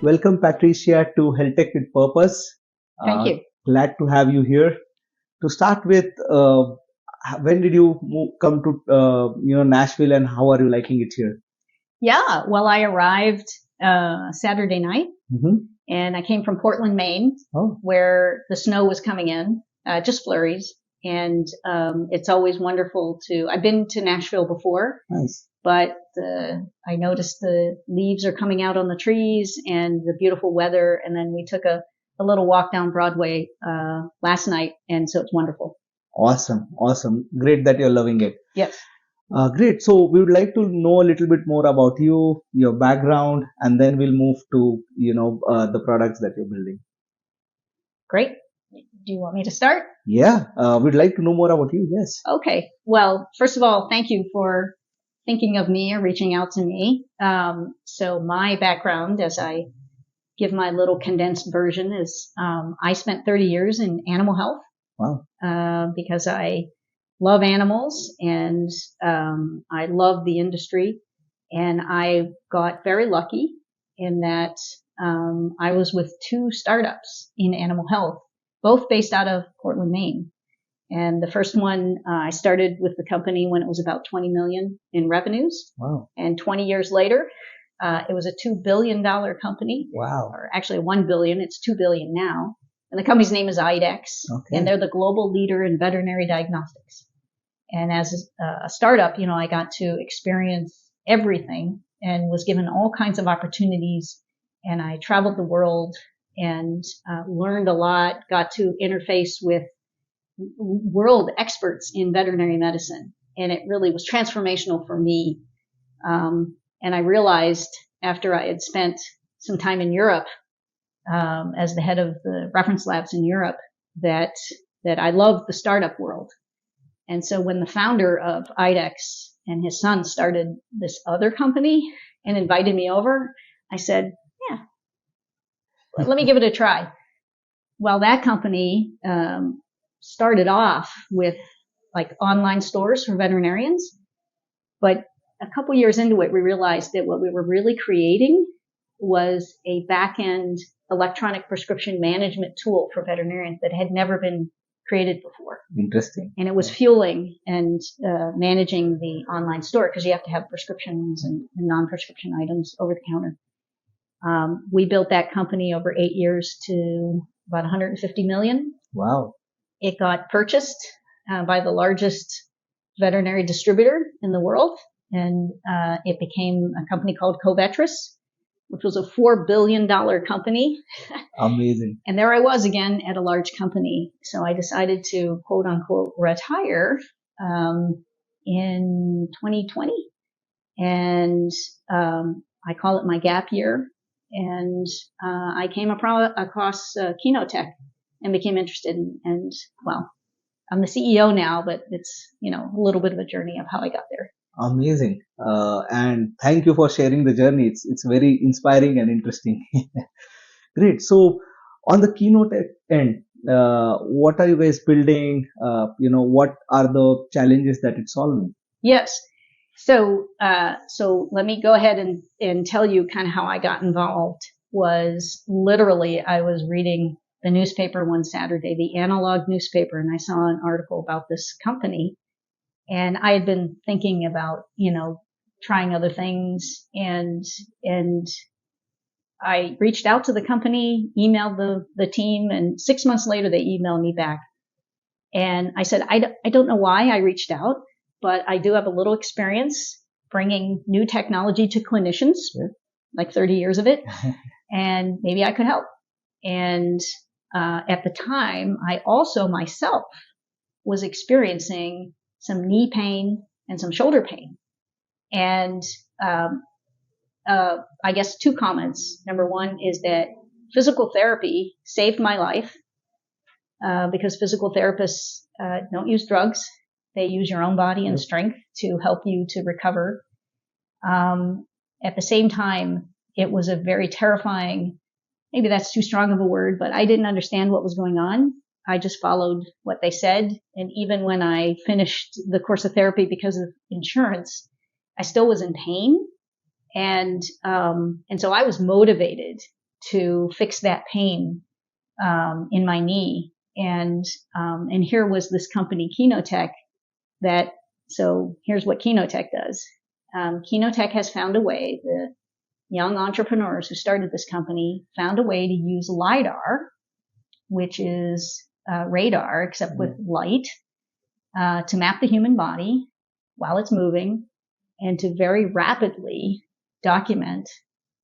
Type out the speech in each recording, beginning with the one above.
welcome Patricia to HealthTech with Purpose. Thank you. Glad to have you here. To start with, when did you come to Nashville, and how are you liking it here? Yeah, well, I arrived Saturday night, and I came from Portland, Maine, where the snow was coming in, just flurries. And it's always wonderful I've been to Nashville before, Nice. But I noticed the leaves are coming out on the trees and the beautiful weather. And then we took a little walk down Broadway last night, and so it's wonderful. Awesome. Great that you're loving it. Yes. Great. So we would like to know a little bit more about you, your background, and then we'll move to the products that you're building. Great. Do you want me to start? Yeah, we'd like to know more about you. Yes. Okay. Well, first of all, thank you for thinking of me or reaching out to me. So my background, as I give my little condensed version, is I spent 30 years in animal health. Wow. Because I love animals and I love the industry. And I got very lucky in that I was with two startups in animal health, both based out of Portland, Maine. And the first one, I started with the company when it was about 20 million in revenues. Wow. And 20 years later, it was a $2 billion company. Wow. Or actually $1 billion. It's $2 billion now. And the company's name is IDEX. Okay. And they're the global leader in veterinary diagnostics. And as a startup, I got to experience everything and was given all kinds of opportunities. And I traveled the world and learned a lot, got to interface with world experts in veterinary medicine. And it really was transformational for me. And I realized after I had spent some time in Europe, as the head of the reference labs in Europe, that I loved the startup world. And so when the founder of IDEX and his son started this other company and invited me over, I said, yeah, let me give it a try. Well, that company started off with like online stores for veterinarians. But a couple years into it, we realized that what we were really creating was a back-end electronic prescription management tool for veterinarians that had never been created before. Interesting. And it was fueling and managing the online store because you have to have prescriptions and non-prescription items over the counter. We built that company over 8 years to about 150 million. Wow. It got purchased by the largest veterinary distributor in the world, and it became a company called Covetrus, which was a $4 billion company. Amazing. And there I was again at a large company. So I decided to quote unquote retire in 2020. And I call it my gap year. And I came across Kinotek and became interested and well, I'm the CEO now, but it's, a little bit of a journey of how I got there. Amazing. And thank you for sharing the journey. It's very inspiring and interesting. Great. So on the Kinotek end, what are you guys building? What are the challenges that it's solving? Yes. So let me go ahead and tell you kind of how I got involved. Was literally, I was reading the newspaper one Saturday, the analog newspaper, and I saw an article about this company. And I had been thinking about, trying other things, and I reached out to the company, emailed the team, and 6 months later they emailed me back. And I said, I don't know why I reached out, but I do have a little experience bringing new technology to clinicians, like 30 years of it, and maybe I could help. And at the time, I also myself was experiencing some knee pain and some shoulder pain. And I guess two comments. Number one is that physical therapy saved my life because physical therapists don't use drugs. They use your own body and strength to help you to recover. At the same time, it was a very terrifying, maybe that's too strong of a word, but I didn't understand what was going on. I just followed what they said. And even when I finished the course of therapy because of insurance, I still was in pain. And so I was motivated to fix that pain in my knee. And here was this company, Kinotek, so here's what Kinotek does. Kinotek has found a way, the young entrepreneurs who started this company found a way to use LiDAR, which is radar, except with light, to map the human body while it's moving and to very rapidly document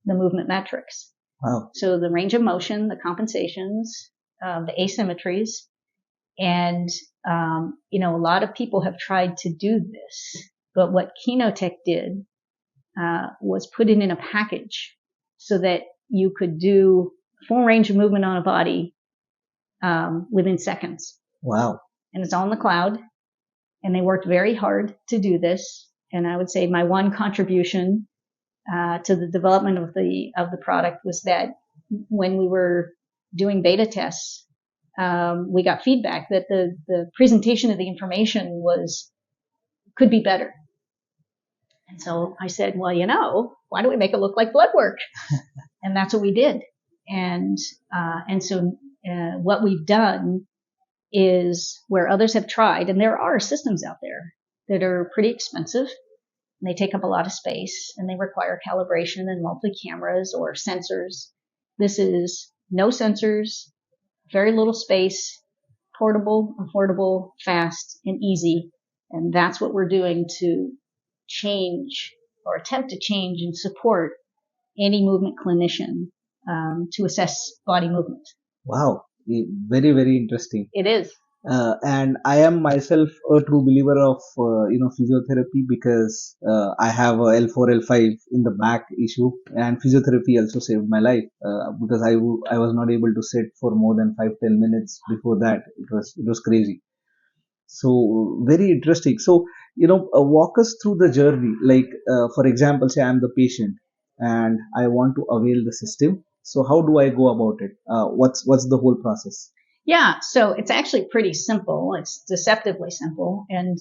the movement metrics. Wow. So the range of motion, the compensations, the asymmetries. And, a lot of people have tried to do this, but what Kinotek did was put it in a package so that you could do full range of movement on a body within seconds. Wow. And it's all in the cloud. And they worked very hard to do this. And I would say my one contribution to the development of the product was that when we were doing beta tests, we got feedback that the presentation of the information could be better. And so I said, well, why don't we make it look like blood work? And that's what we did. And so what we've done is where others have tried, and there are systems out there that are pretty expensive, and they take up a lot of space, and they require calibration and multi-cameras or sensors. This is no sensors, very little space, portable, affordable, fast, and easy. And that's what we're doing to change or attempt to change and support any movement clinician to assess body movement. Wow. Very, very interesting. It is. And I am myself a true believer of, physiotherapy because I have a L4, L5 in the back issue, and physiotherapy also saved my life because I was not able to sit for more than 5-10 minutes before that. It was crazy. So very interesting. So, walk us through the journey. Like, for example, say I'm the patient and I want to avail the system. So how do I go about it? What's the whole process? Yeah, so it's actually pretty simple. It's deceptively simple. And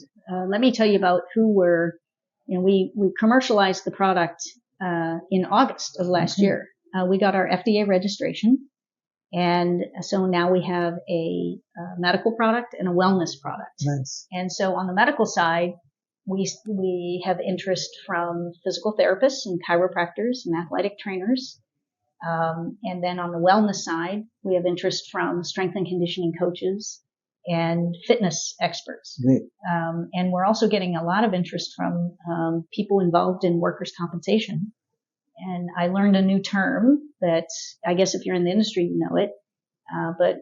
let me tell you about we commercialized the product in August of last year. We got our FDA registration. And so now we have a medical product and a wellness product. Nice. And so on the medical side, we have interest from physical therapists and chiropractors and athletic trainers. And then on the wellness side, we have interest from strength and conditioning coaches and fitness experts. Great. And we're also getting a lot of interest from people involved in workers' compensation. And I learned a new term that I guess if you're in the industry, you know it. But,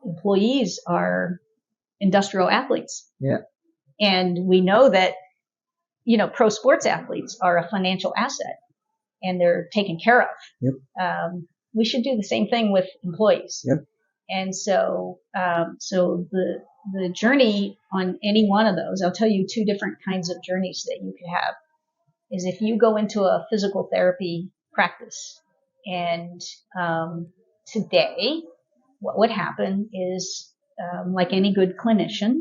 employees are industrial athletes. Yeah. And we know that, pro sports athletes are a financial asset and they're taken care of. Yep. We should do the same thing with employees. Yep. And so the journey on any one of those, I'll tell you two different kinds of journeys that you could have. Is if you go into a physical therapy practice and today what would happen is like any good clinician,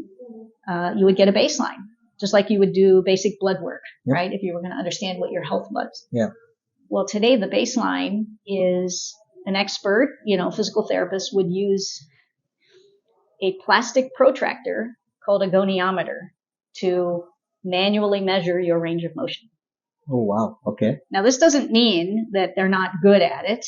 you would get a baseline, just like you would do basic blood work, Yep. right? If you were going to understand what your health was. Yeah. Well, today the baseline is an expert, physical therapist would use a plastic protractor called a goniometer to manually measure your range of motion. Oh, wow. Okay. Now, this doesn't mean that they're not good at it.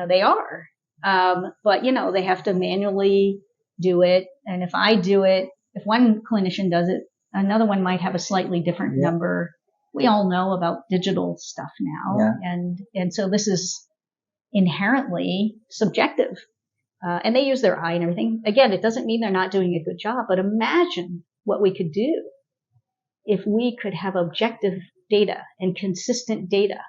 They are. But, they have to manually do it. And if I do it, if one clinician does it, another one might have a slightly different number. We all know about digital stuff now. Yeah. And so this is inherently subjective. And they use their eye and everything. Again, it doesn't mean they're not doing a good job, but imagine what we could do if we could have objective data and consistent data.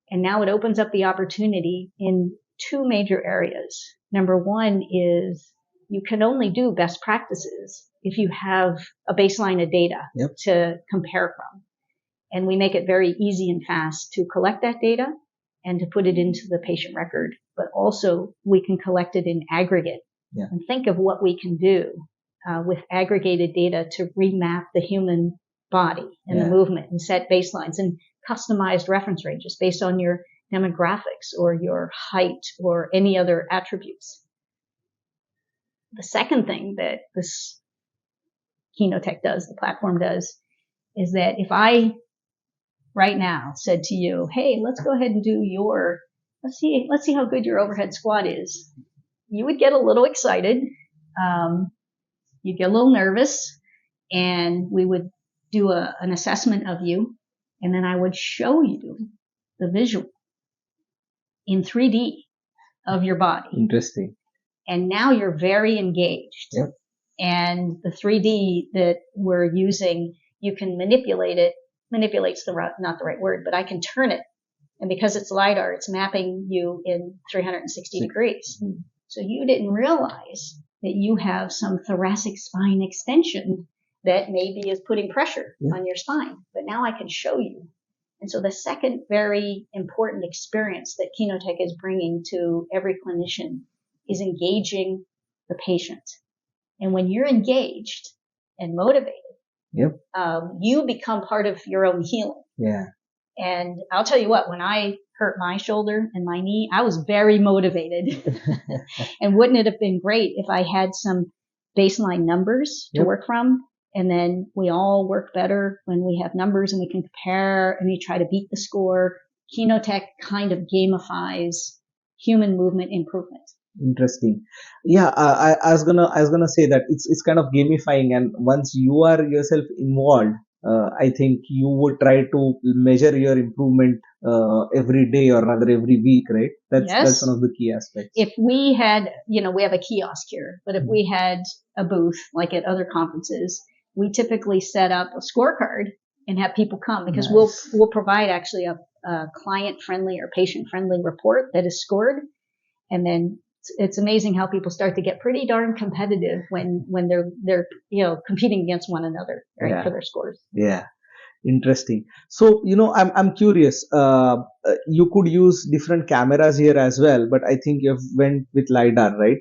And now it opens up the opportunity in two major areas. Number one is you can only do best practices if you have a baseline of data to compare from. And we make it very easy and fast to collect that data and to put it into the patient record. But also we can collect it in aggregate and think of what we can do with aggregated data to remap the human body and the movement and set baselines and customized reference ranges based on your demographics or your height or any other attributes. The second thing that this Kinotek does, the platform does, is that if I right now said to you, hey, let's go ahead and do let's see how good your overhead squat is, you would get a little excited. You'd get a little nervous, and we would do an assessment of you, and then I would show you the visual in 3D of your body. Interesting. And now you're very engaged. Yep. And the 3D that we're using, you can manipulate it. Manipulate's not the right word, but I can turn it. And because it's LiDAR, it's mapping you in 360 degrees. Mm-hmm. So you didn't realize that you have some thoracic spine extension that maybe is putting pressure on your spine. But now I can show you. And so the second very important experience that Kinotek is bringing to every clinician is engaging the patient. And when you're engaged and motivated, you become part of your own healing. Yeah. And I'll tell you what, when I hurt my shoulder and my knee, I was very motivated. And wouldn't it have been great if I had some baseline numbers to work from? And then we all work better when we have numbers and we can compare and we try to beat the score. Kinotek kind of gamifies human movement improvement. Interesting. Yeah, I was gonna say that it's kind of gamifying, and once you are yourself involved, I think you would try to measure your improvement every day, or rather every week, right? That's one of the key aspects. If we had, we have a kiosk here, but if we had a booth like at other conferences, we typically set up a scorecard and have people come, because we'll provide actually a client-friendly or patient-friendly report that is scored, and then it's amazing how people start to get pretty darn competitive when they're competing against one another, right, for their scores. Yeah, interesting. So I'm curious. You could use different cameras here as well, but I think you went with LiDAR, right?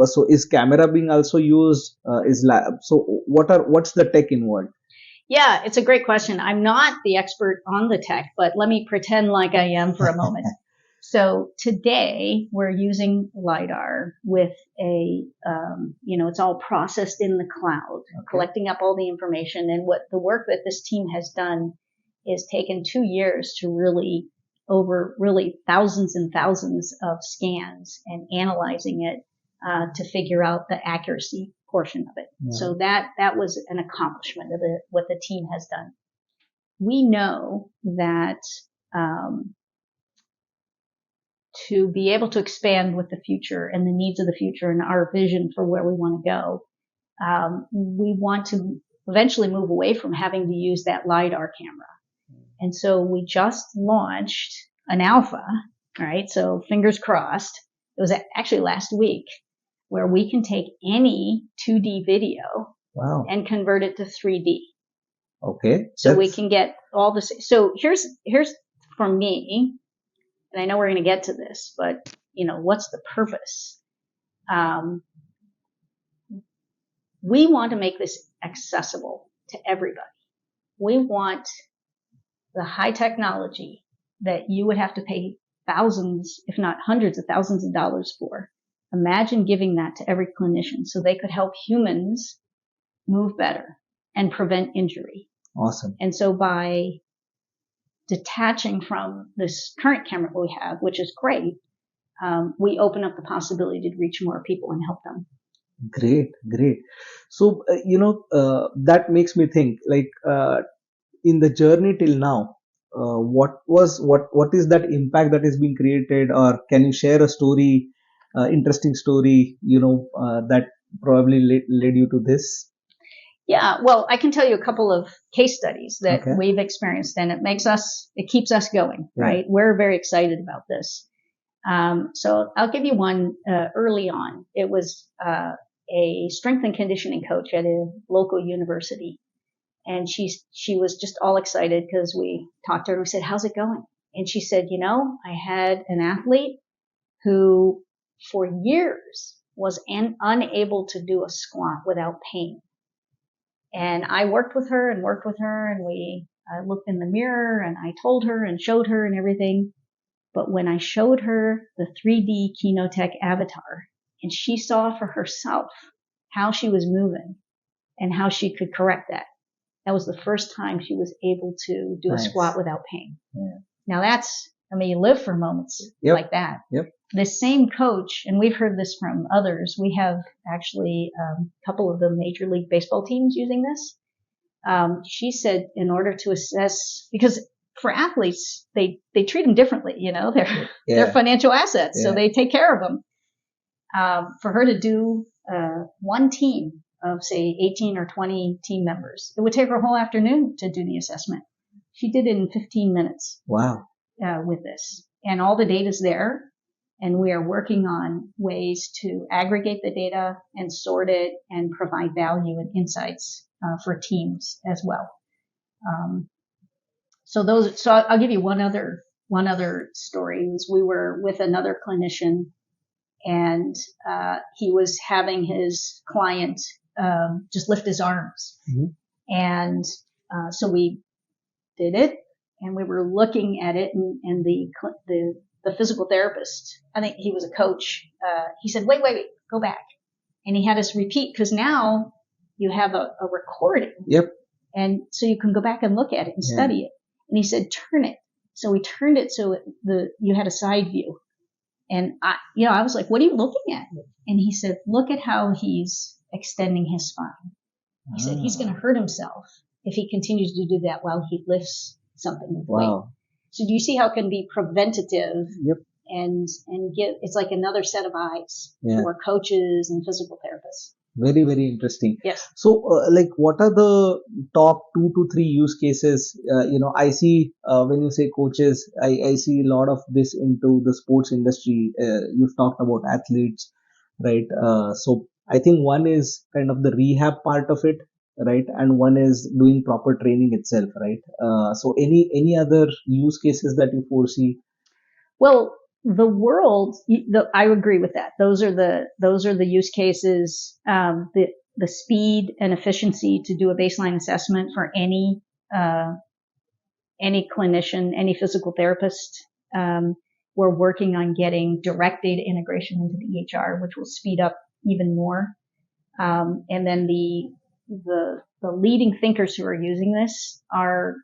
So is camera being also used? So what's the tech involved? Yeah, it's a great question. I'm not the expert on the tech, but let me pretend like I am for a moment. So today we're using LiDAR with it's all processed in the cloud, collecting up all the information. And what the work that this team has done is taken 2 years to really thousands and thousands of scans and analyzing it to figure out the accuracy portion of it. Yeah. So that was an accomplishment of what the team has done. We know that to be able to expand with the future and the needs of the future and our vision for where we want to go, we want to eventually move away from having to use that LiDAR camera. And so we just launched an alpha, right? So fingers crossed. It was actually last week, where we can take any 2D video and convert it to 3D. Okay. So we can get all this. So here's for me, and I know we're going to get to this, but what's the purpose? We want to make this accessible to everybody. We want the high technology that you would have to pay thousands, if not hundreds of thousands of dollars for. Imagine giving that to every clinician so they could help humans move better and prevent injury. Awesome. And so by detaching from this current camera we have, which is great, we open up the possibility to reach more people and help them. Great. So, that makes me think, like, in the journey till now, what is that impact that is being created, or can you share a story, interesting story, that probably led you to this? Yeah, well, I can tell you a couple of case studies that we've experienced, and it keeps us going, right? We're very excited about this. So I'll give you one early on. It was a strength and conditioning coach at a local university. And she was just all excited because we talked to her and we said, how's it going? And she said, I had an athlete who for years was unable to do a squat without pain. And I worked with her and we looked in the mirror and I told her and showed her and everything. But when I showed her the 3D Kinotek avatar and she saw for herself how she was moving and how she could correct that, that was the first time she was able to do a squat without pain. Yeah. Now you live for moments like that. Yep. This same coach, and we've heard this from others, we have actually a couple of the Major League Baseball teams using this. She said in order to assess, because for athletes, they treat them differently, they're financial assets, so they take care of them. For her to do one team of, say, 18 or 20 team members, it would take her a whole afternoon to do the assessment. She did it in 15 minutes. Wow. With this. And all the data's there, and we are working on ways to aggregate the data and sort it and provide value and insights for teams as well. So I'll give you one other story. We were with another clinician, and he was having his client just lift his arms. Mm-hmm. And so we did it, and we were looking at it, and the physical therapist, I think he was a coach, he said, wait, go back. And he had us repeat, because now you have a recording. Yep. And so you can go back and look at it and study it. And he said, turn it. So we turned it so you had a side view. And I was like, what are you looking at? And he said, look at how he's extending his spine. He said, he's going to hurt himself if he continues to do that while he lifts something with weight. So do you see how it can be preventative? Yep. And it's like another set of eyes for coaches and physical therapists. Very, very interesting. Yes. So, what are the top 2 to 3 use cases? I see when you say coaches, I see a lot of this into the sports industry. You've talked about athletes, right? So I think one is kind of the rehab part of it, right? And one is doing proper training itself, right? So any other use cases that you foresee? Well, the world, I agree with that. Those are the use cases. The speed and efficiency to do a baseline assessment for any clinician, any physical therapist. We're working on getting direct data integration into the EHR, which will speed up even more. And then the leading thinkers who are using this are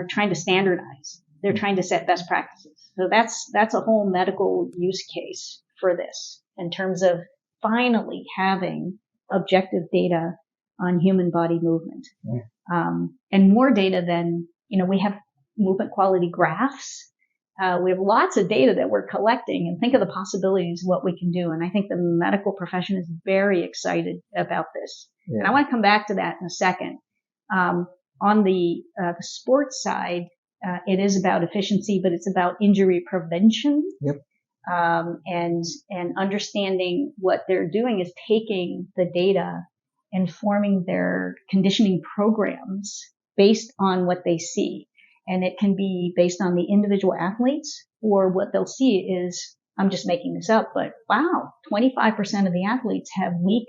trying to standardize. They're trying to set best practices. So that's a whole medical use case for this in terms of finally having objective data on human body movement. And more data than, we have movement quality graphs. We have lots of data that we're collecting, and think of the possibilities, what we can do. And I think the medical profession is very excited about this. Yeah. And I want to come back to that in a second. On the sports side, it is about efficiency, but it's about injury prevention. Yep. And understanding what they're doing is taking the data and forming their conditioning programs based on what they see. And it can be based on the individual athletes, or what they'll see is, I'm just making this up, but wow, 25% of the athletes have weak,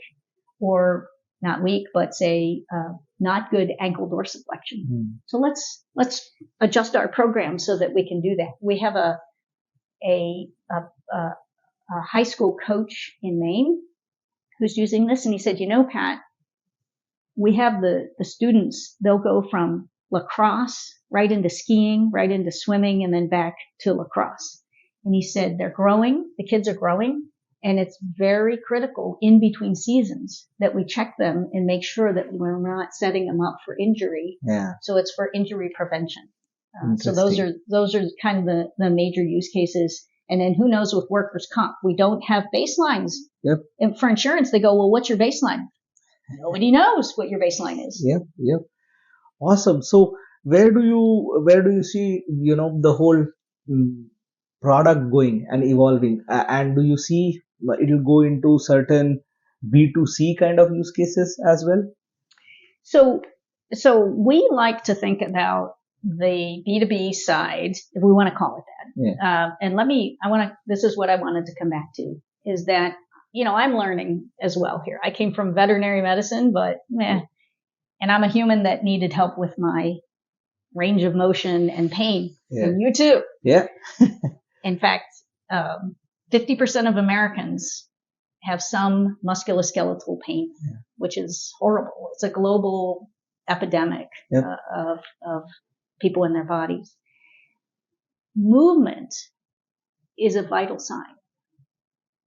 or not weak, but say, not good ankle dorsiflexion. Mm. So let's adjust our program so that we can do that. We have a high school coach in Maine who's using this, and he said, Pat, we have the students, they'll go from lacrosse right into skiing, right into swimming, and then back to lacrosse. And he said they're growing, the kids are growing, and it's very critical in between seasons that we check them and make sure that we're not setting them up for injury. Yeah. So it's for injury prevention. So those are kind of the major use cases. And then who knows with workers' comp, we don't have baselines. Yep. And for insurance, they go, well, what's your baseline? Nobody knows what your baseline is. Yep. Awesome. So where do you see, the whole product going and evolving? And do you see it will go into certain B2C kind of use cases as well? So we like to think about the B2B side, if we want to call it that. Yeah. And this is what I wanted to come back to, is that, I'm learning as well here. I came from veterinary medicine, but and I'm a human that needed help with my range of motion and pain. Yeah. And you too. Yeah. In fact, 50% of Americans have some musculoskeletal pain, which is horrible. It's a global epidemic of people in their bodies. Movement is a vital sign.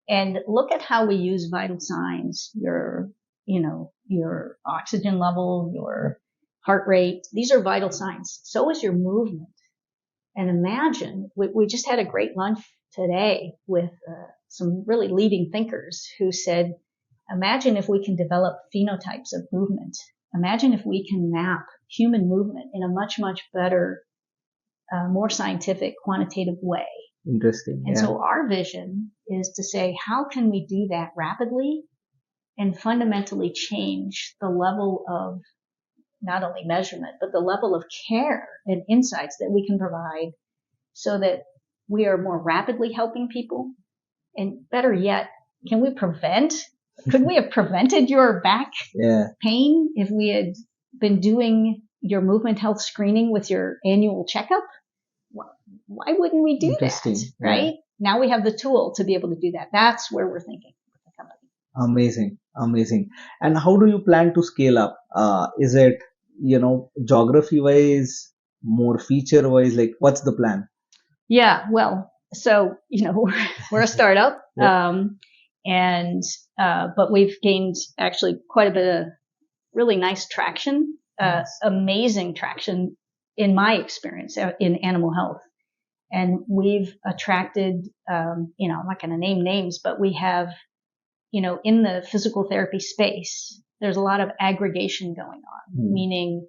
And look at how we use vital signs, your oxygen level, your heart rate. These are vital signs. So is your movement. And imagine, we just had a great lunch today with some really leading thinkers who said, imagine if we can develop phenotypes of movement. Imagine if we can map human movement in a much, much better, more scientific, quantitative way. Interesting. And so our vision is to say, how can we do that rapidly and fundamentally change the level of not only measurement, but the level of care and insights that we can provide so that we are more rapidly helping people. And better yet, could we have prevented your back pain if we had been doing your movement health screening with your annual checkup? Why wouldn't we do that, right? Yeah. Now we have the tool to be able to do that. That's where we're thinking with the company. Amazing. And how do you plan to scale up? Is it, geography wise, more feature wise? Like, what's the plan? Yeah, well, so, we're a startup, but we've gained actually quite a bit of really nice traction, amazing traction in my experience in animal health. And we've attracted, I'm not going to name names, but we have, in the physical therapy space, there's a lot of aggregation going on, meaning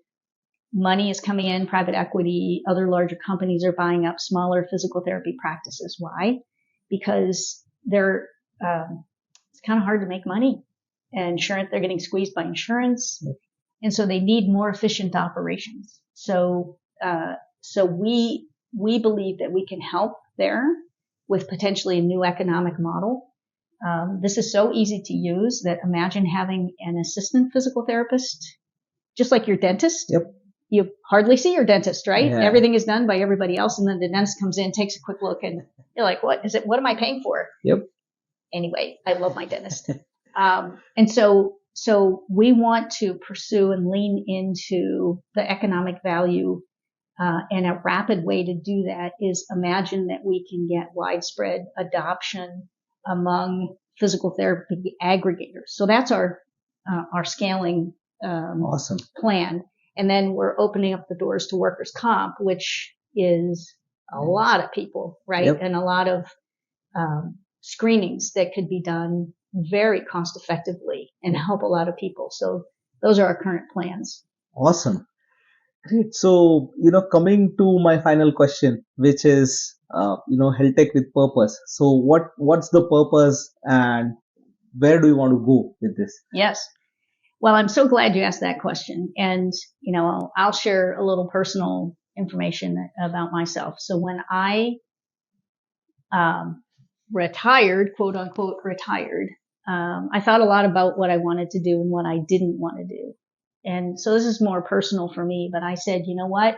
money is coming in, private equity, other larger companies are buying up smaller physical therapy practices. Why? Because it's kind of hard to make money. And they're getting squeezed by insurance. And so they need more efficient operations. So we believe that we can help there with potentially a new economic model. This is so easy to use that imagine having an assistant physical therapist, just like your dentist. Yep. You hardly see your dentist, right? Yeah. Everything is done by everybody else. And then the dentist comes in, takes a quick look, and you're like, what am I paying for? Yep. Anyway, I love my dentist. And so we want to pursue and lean into the economic value. And a rapid way to do that is imagine that we can get widespread adoption among physical therapy aggregators. So that's our scaling awesome plan. And then we're opening up the doors to workers' comp, which is a lot of people, right? Yep. And a lot of screenings that could be done very cost effectively and help a lot of people. So those are our current plans. Awesome. Great. So, coming to my final question, which is, HealthTech with purpose. So what's the purpose and where do you want to go with this? Yes. Well, I'm so glad you asked that question. And, I'll share a little personal information about myself. So when I, retired, quote unquote, I thought a lot about what I wanted to do and what I didn't want to do. And so this is more personal for me, but I said, you know what?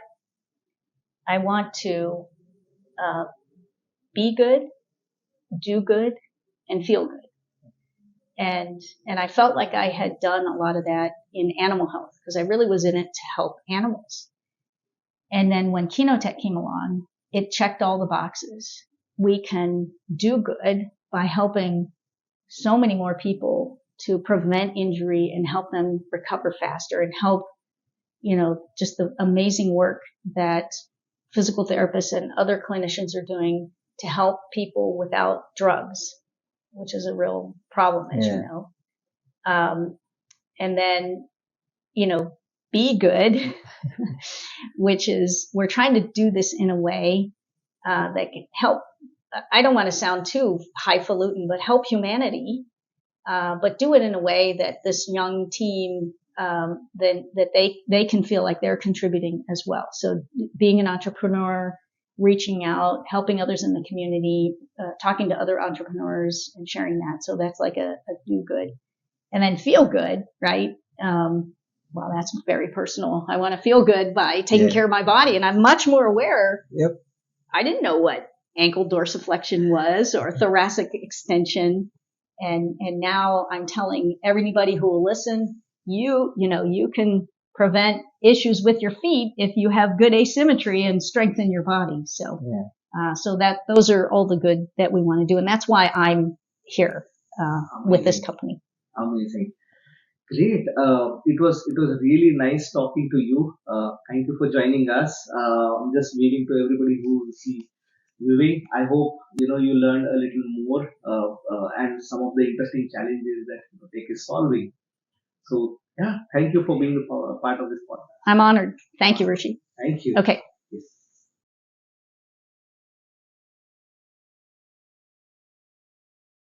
I want to be good, do good, and feel good. And I felt like I had done a lot of that in animal health because I really was in it to help animals. And then when Kinotek came along, it checked all the boxes. We can do good by helping so many more people to prevent injury and help them recover faster and help, just the amazing work that physical therapists and other clinicians are doing to help people without drugs, which is a real problem, as you know. And then, be good, which is we're trying to do this in a way that can help. I don't want to sound too highfalutin, but help humanity. But do it in a way that this young team, that they can feel like they're contributing as well. So being an entrepreneur, reaching out, helping others in the community, talking to other entrepreneurs and sharing that. So that's like a do good. And then feel good, right? Well, that's very personal. I want to feel good by taking care of my body. And I'm much more aware. Yep. I didn't know what ankle dorsiflexion was, or thoracic extension. And now I'm telling everybody who will listen, you can prevent issues with your feet if you have good asymmetry and strengthen your body. So, so that those are all the good that we want to do. And that's why I'm here, with this company. Amazing. Great. It was really nice talking to you. Thank you for joining us. I'm just waiting to everybody who will see viewing. I hope you learned a little more and some of the interesting challenges that Kinotek is solving. So yeah, thank you for being a part of this podcast. I'm honored. Thank you, Rishi. Thank you. Okay.